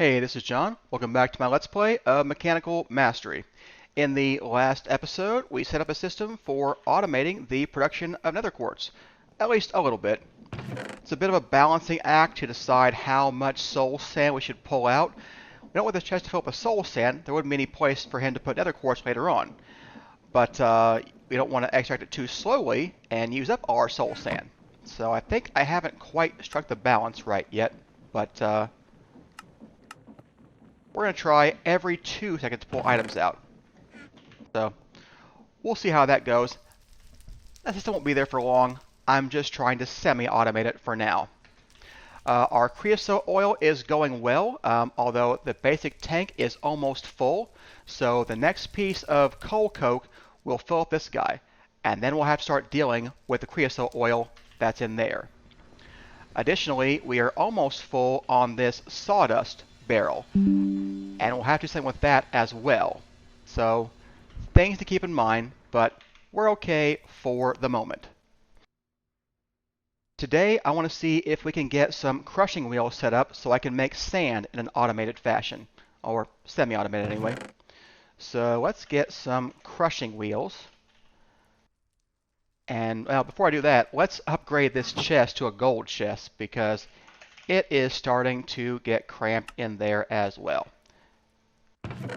Hey, this is John. Welcome back to my Let's Play of Mechanical Mastery. In the last episode, we set up a system for automating the production of nether quartz, at least a little bit. It's a bit of a balancing act to decide how much soul sand we should pull out. We don't want this chest to fill up with soul sand. There wouldn't be any place for him to put nether quartz later on. But we don't want to extract it too slowly and use up all our soul sand. So I think I haven't quite struck the balance right yet, but we're going to try every 2 seconds to pull items out. So we'll see how that goes. That system won't be there for long. I'm just trying to semi-automate it for now. Our creosote oil is going well, although the basic tank is almost full. So the next piece of coal coke will fill up this guy. And then we'll have to start dealing with the creosote oil that's in there. Additionally, we are almost full on this sawdust barrel. And we'll have to do something with that as well. So, things to keep in mind, but we're okay for the moment. Today, I want to see if we can get some crushing wheels set up so I can make sand in an automated fashion, or semi-automated anyway. So let's get some crushing wheels. And before I do that, let's upgrade this chest to a gold chest because it is starting to get cramped in there as well.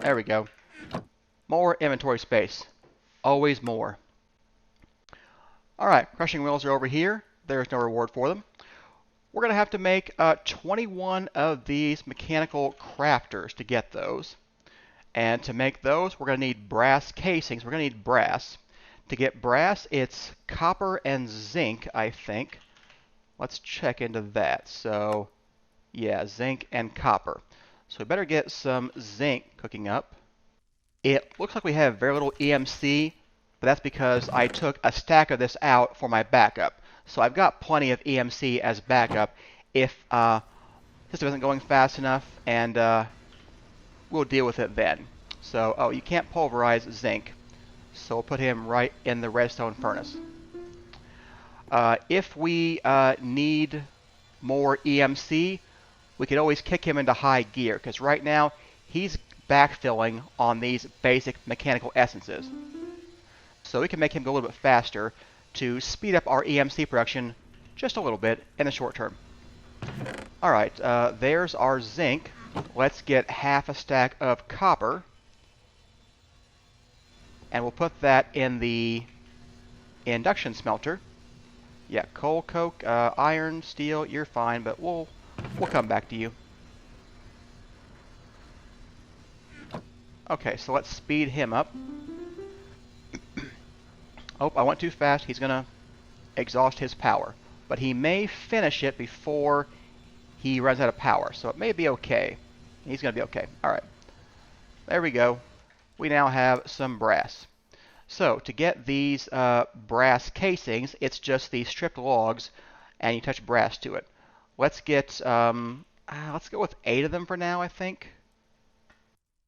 There we go. More inventory space. Always more. Alright, crushing wheels are over here. There's no reward for them. We're going to have to make 21 of these mechanical crafters to get those. And to make those, we're going to need brass casings. We're going to need brass. To get brass, it's copper and zinc, I think. Let's check into that. So, yeah, zinc and copper. So we better get some zinc cooking up. It looks like we have very little EMC, but that's because I took a stack of this out for my backup. So I've got plenty of EMC as backup if system isn't going fast enough, and we'll deal with it then. So, oh, you can't pulverize zinc, so we'll put him right in the redstone furnace. If we need more EMC, we could always kick him into high gear, because right now he's backfilling on these basic mechanical essences. So we can make him go a little bit faster to speed up our EMC production just a little bit in the short term. Alright, there's our zinc. Let's get half a stack of copper. And we'll put that in the induction smelter. Yeah, coal, coke, iron, steel, you're fine, but we'll come back to you. Okay, so let's speed him up. Oh, I went too fast. He's going to exhaust his power. But he may finish it before he runs out of power, so it may be okay. He's going to be okay. Alright. There we go. We now have some brass. So, to get these brass casings, it's just these stripped logs, and you touch brass to it. Let's get, let's go with 8 of them for now, I think.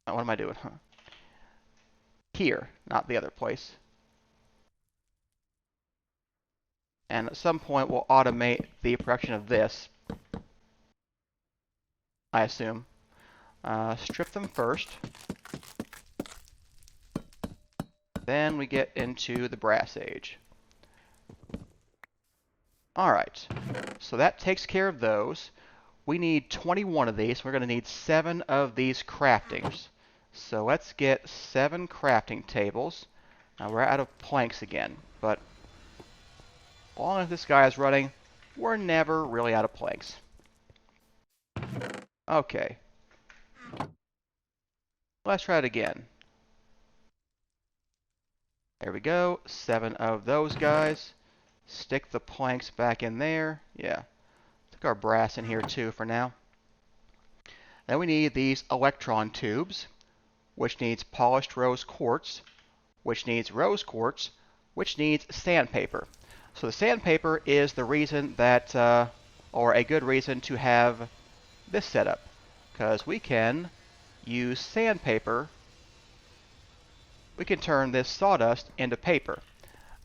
Oh, what am I doing? Huh? Here, not the other place. And at some point, we'll automate the production of this, I assume. Strip them first. Then we get into the brass age. Alright, so that takes care of those. We need 21 of these. We're going to need 7 of these craftings. So let's get 7 crafting tables. Now we're out of planks again, but as long as this guy is running, we're never really out of planks. Okay. Let's try it again. There we go. 7 of those guys. Stick the planks back in there. Yeah. Stick our brass in here too for now. Then we need these electron tubes, which needs polished rose quartz, which needs rose quartz, which needs sandpaper. So the sandpaper is the reason that, or a good reason to have this setup, because we can use sandpaper. We can turn this sawdust into paper.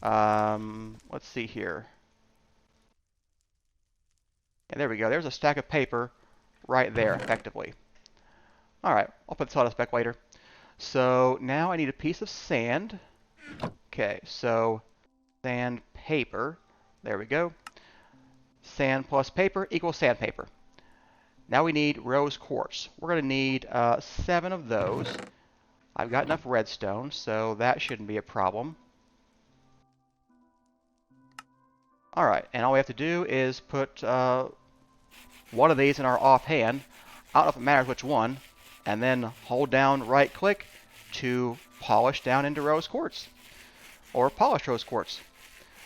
Let's see here. Yeah, there we go. There's a stack of paper right there, effectively. Alright, I'll put the sawdust back later. So now I need a piece of sand. Okay, so sandpaper. There we go. Sand plus paper equals sandpaper. Now we need rose quartz. We're going to need 7 of those. I've got enough redstone, so that shouldn't be a problem. Alright, and all we have to do is put one of these in our offhand. I don't know if it matters which one. And then hold down right click to polish down into rose quartz. Or polished rose quartz.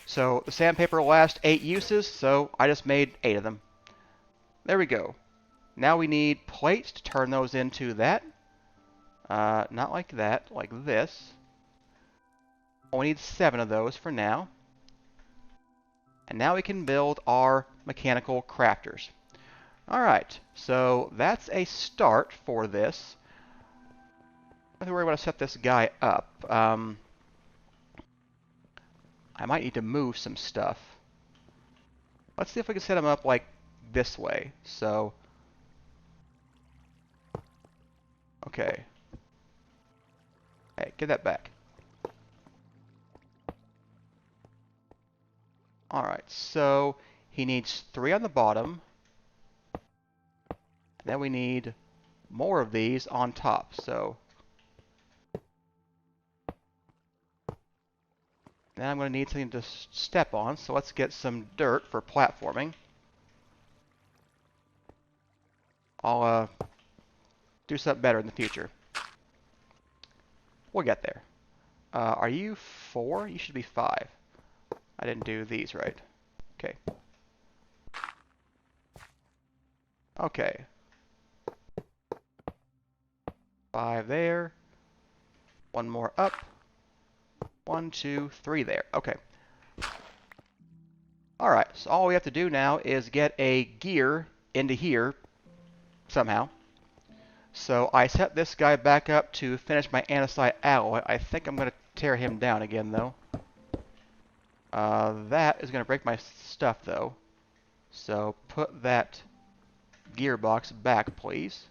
So the sandpaper will last 8 uses, so I just made 8 of them. There we go. Now we need plates to turn those into that. Not like that, like this. We need 7 of those for now. And now we can build our mechanical crafters. Alright, so that's a start for this. I think we're going to set this guy up. I might need to move some stuff. Let's see if we can set him up like this way. So, okay. Hey, give that back. Alright, so he needs 3 on the bottom. Then we need more of these on top. So then I'm going to need something to step on. So let's get some dirt for platforming. I'll do something better in the future. We'll get there. Are you 4? You should be 5. I didn't do these right. Okay. Okay. 5 there. 1 more up. 1, 2, 3 there. Okay. Alright, so all we have to do now is get a gear into here somehow. So I set this guy back up to finish my andesite alloy. I think I'm going to tear him down again, though. That is going to break my stuff, though. So put that gearbox back, please.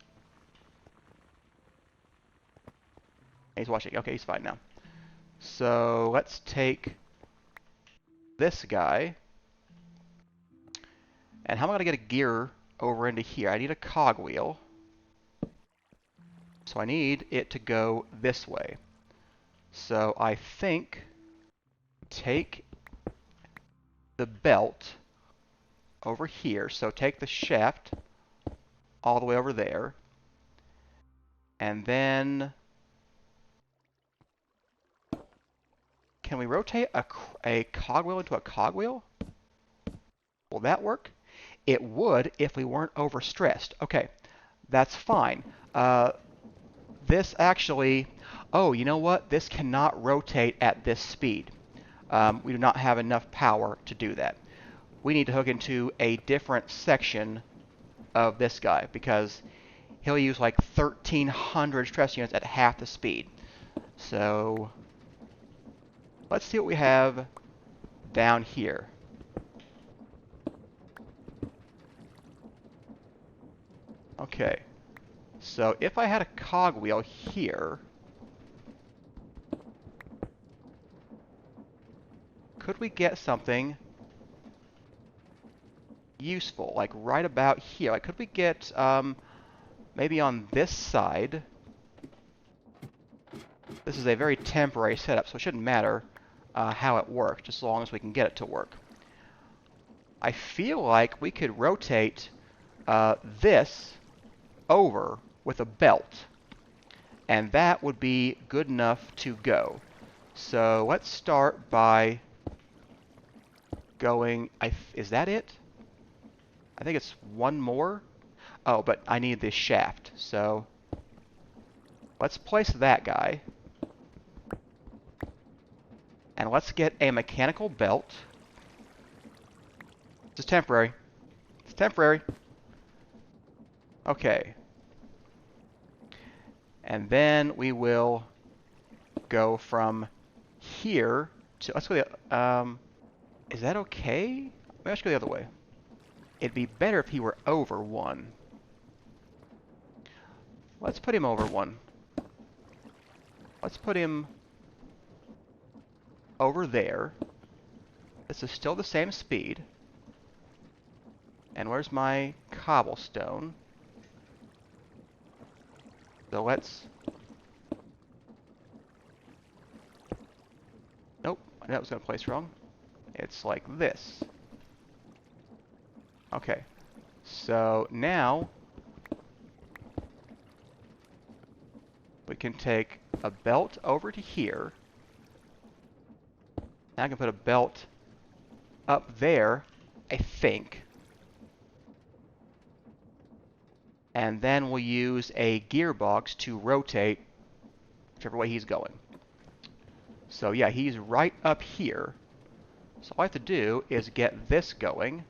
He's watching. Okay, he's fine now. So let's take this guy. And how am I going to get a gear over into here? I need a cogwheel. So I need it to go this way. So I think take the belt over here. So take the shaft all the way over there. And then can we rotate a cogwheel into a cogwheel? Will that work? It would if we weren't overstressed. Okay, that's fine. This actually, oh, you know what? This cannot rotate at this speed. We do not have enough power to do that. We need to hook into a different section of this guy because he'll use like 1,300 stress units at half the speed. So let's see what we have down here. Okay, so if I had a cogwheel here, could we get something useful, like right about here? Like, could we get maybe on this side? This is a very temporary setup, so it shouldn't matter how it works, just as long as we can get it to work. I feel like we could rotate this over with a belt, and that would be good enough to go. So let's start by going, is that it? I think it's one more. Oh, but I need this shaft, so let's place that guy. And let's get a mechanical belt. This is temporary. It's temporary. Okay. And then we will go from here to, let's go the, is that okay? Maybe I should go the other way. It'd be better if he were over 1. Let's put him over one. Let's put him over there. This is still the same speed. And where's my cobblestone? So let's... Nope, I knew I was going to place wrong. It's like this. Okay, so now we can take a belt over to here. Now I can put a belt up there, I think. And then we'll use a gearbox to rotate whichever way he's going. So yeah, he's right up here. So all I have to do is get this going.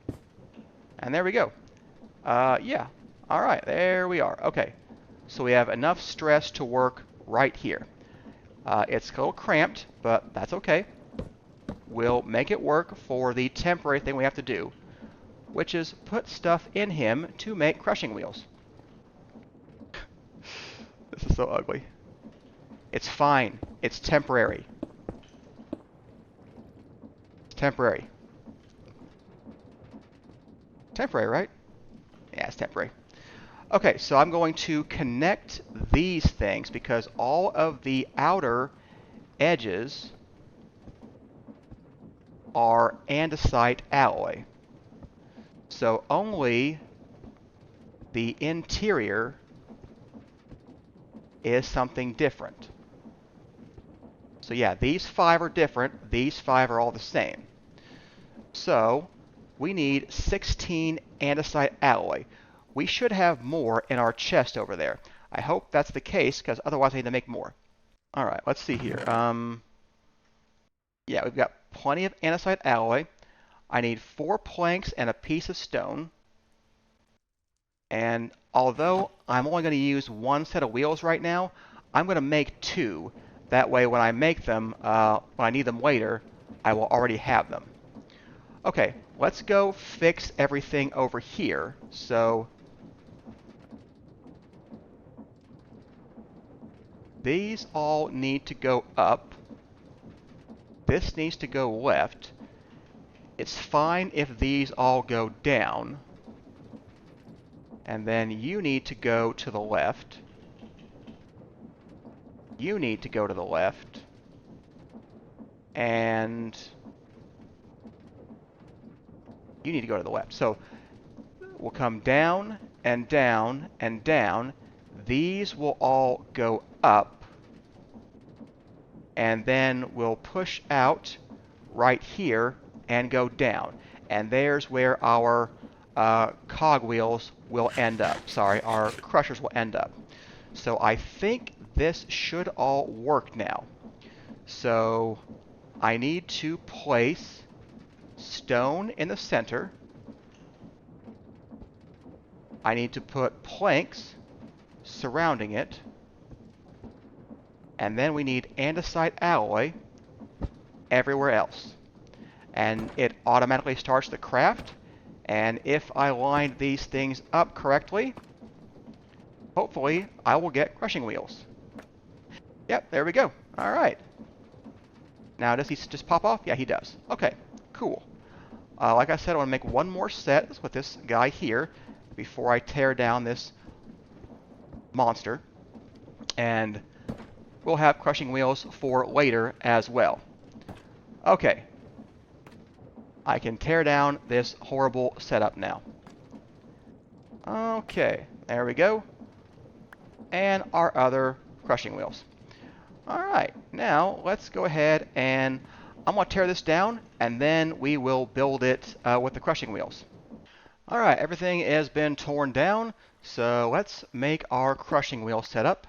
And there we go. Yeah. All right, there we are. Okay. So we have enough stress to work right here. It's a little cramped, but that's okay. We'll make it work for the temporary thing we have to do, which is put stuff in him to make crushing wheels. This is so ugly. It's fine. It's temporary. It's temporary. Temporary, right? Yeah, it's temporary. Okay, so I'm going to connect these things because all of the outer edges are andesite alloy. So only the interior is something different. So yeah, these 5 are different. These 5 are all the same. So we need 16 andesite alloy. We should have more in our chest over there. I hope that's the case, because otherwise I need to make more. All right, let's see here. Yeah, we've got plenty of andesite alloy. I need 4 planks and a piece of stone. And although I'm only going to use 1 set of wheels right now, I'm going to make 2. That way, when I make them, when I need them later, I will already have them. Okay, let's go fix everything over here. So these all need to go up. This needs to go left. It's fine if these all go down. And then you need to go to the left. You need to go to the left. And you need to go to the left. So we'll come down and down and down. These will all go up. And then we'll push out right here and go down. And there's where our cogwheels will end up. Sorry, our crushers will end up. So I think this should all work now. So I need to place stone in the center. I need to put planks surrounding it. And then we need andesite alloy everywhere else. And it automatically starts the craft. And if I line these things up correctly, hopefully I will get crushing wheels. Yep, there we go. All right. Now, does he just pop off? Yeah, he does. Okay, cool. Like I said, I want to make one more set with this guy here before I tear down this monster. And we'll have crushing wheels for later as well. Okay. I can tear down this horrible setup now. Okay, there we go. And our other crushing wheels. Alright, now let's go ahead and I'm going to tear this down and then we will build it with the crushing wheels. Alright, everything has been torn down, so let's make our crushing wheel setup.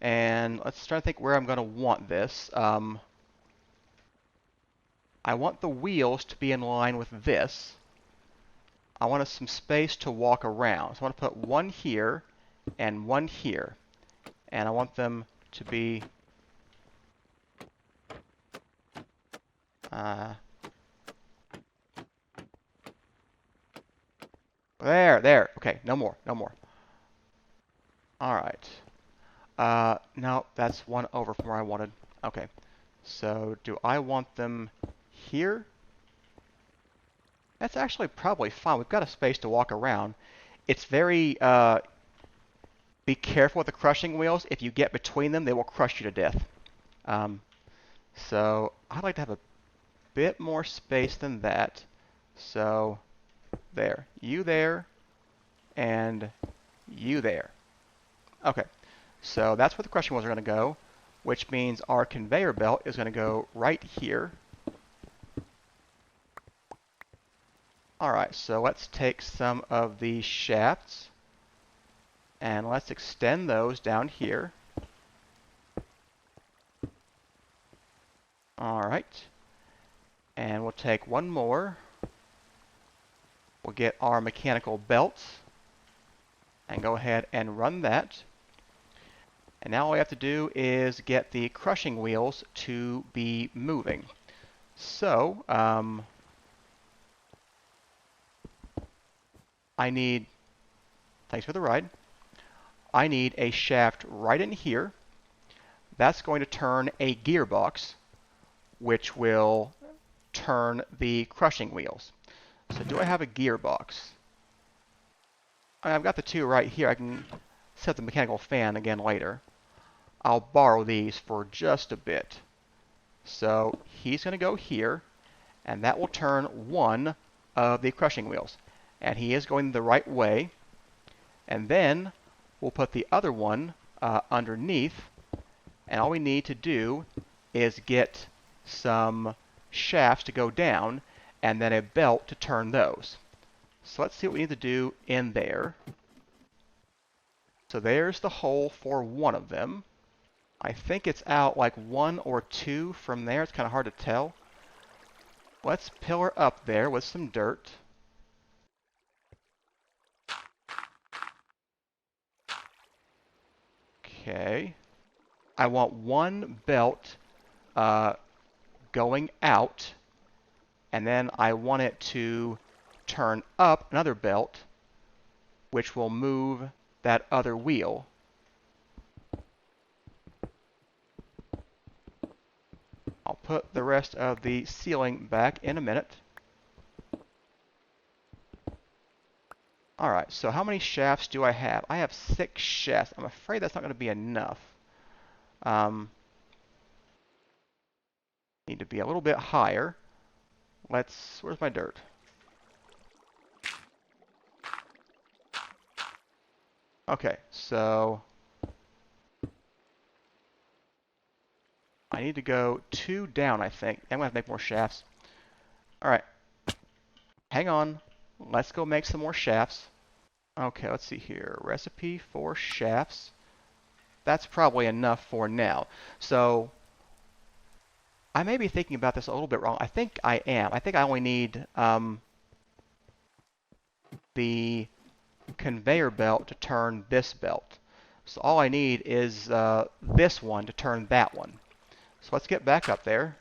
And let's try to think where I'm going to want this. I want the wheels to be in line with this. I want some space to walk around. So I want to put one here and one here. And I want them to be there. Okay, no more. All right. No, that's one over from where I wanted. Okay. So do I want them here? That's actually probably fine. We've got a space to walk around. It's very, be careful with the crushing wheels. If you get between them, they will crush you to death. Um, so I'd like to have a bit more space than that. So there, and you there. Okay, so that's where the crushing wheels are going to go, which means our conveyor belt is going to go right here. Alright, so let's take some of these shafts and let's extend those down here. Alright, and we'll take one more. We'll get our mechanical belts and go ahead and run that. And now all we have to do is get the crushing wheels to be moving. So, I need, thanks for the ride, I need a shaft right in here. That's going to turn a gearbox, which will turn the crushing wheels. So do I have a gearbox? I've got the two right here. I can set the mechanical fan again later. I'll borrow these for just a bit. So he's going to go here, and that will turn one of the crushing wheels. And he is going the right way. And then we'll put the other one underneath, and all we need to do is get some shafts to go down and then a belt to turn those. So let's see what we need to do in there. So there's the hole for one of them. I think it's out like one or two from there. It's kind of hard to tell. Let's pillar up there with some dirt. Okay. I want one belt going out, and then I want it to turn up another belt, which will move that other wheel. I'll put the rest of the ceiling back in a minute. Alright, so how many shafts do I have? I have 6 shafts. I'm afraid that's not going to be enough. Need to be a little bit higher. Where's my dirt? Okay, so I need to go 2 down, I think. I'm going to have to make more shafts. Alright, hang on. Let's go make some more shafts. Okay, let's see here. Recipe for shafts. That's probably enough for now. So I may be thinking about this a little bit wrong. I think I am. I think I only need the conveyor belt to turn this belt. So all I need is this one to turn that one. So let's get back up there.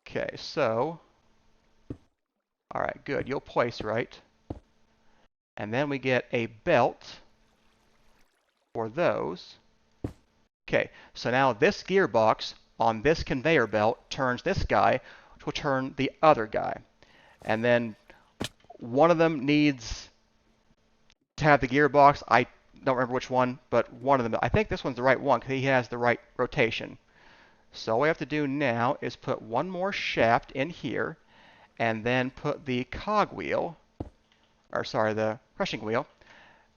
Okay, so, all right, good. You'll place right. And then we get a belt for those. Okay, so now this gearbox on this conveyor belt turns this guy, which will turn the other guy. And then one of them needs to have the gearbox. I don't remember which one, but one of them. I think this one's the right one because he has the right rotation. So all we have to do now is put one more shaft in here, and then put the cogwheel, or sorry, the crushing wheel,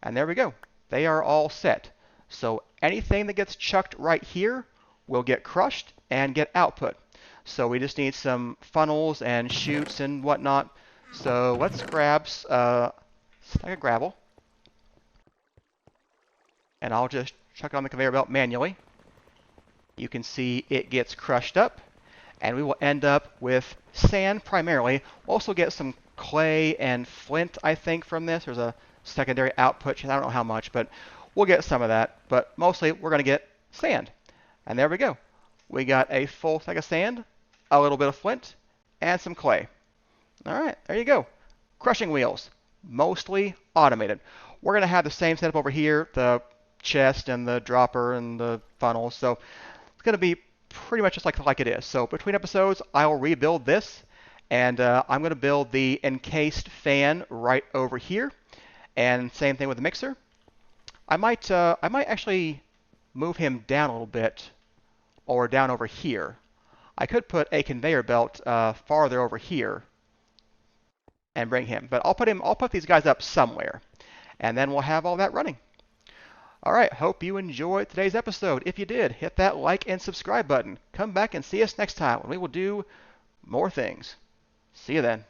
and there we go. They are all set. So anything that gets chucked right here will get crushed and get output. So we just need some funnels and chutes and whatnot. So let's grab a stack of gravel, and I'll just chuck it on the conveyor belt manually. You can see it gets crushed up, and we will end up with sand primarily. We'll also get some clay and flint, I think, from this. There's a secondary output. I don't know how much, but we'll get some of that. But mostly, we're going to get sand. And there we go. We got a full stack of sand, a little bit of flint, and some clay. All right, there you go. Crushing wheels, mostly automated. We're going to have the same setup over here, the chest and the dropper and the funnel. So it's going to be pretty much just like it is. So between episodes, I'll rebuild this, and I'm going to build the encased fan right over here. And same thing with the mixer. I might actually move him down a little bit, or down over here. I could put a conveyor belt farther over here and bring him, but I'll put these guys up somewhere, and then we'll have all that running. All right, hope you enjoyed today's episode. If you did, hit that like and subscribe button. Come back and see us next time when we will do more things. See you then.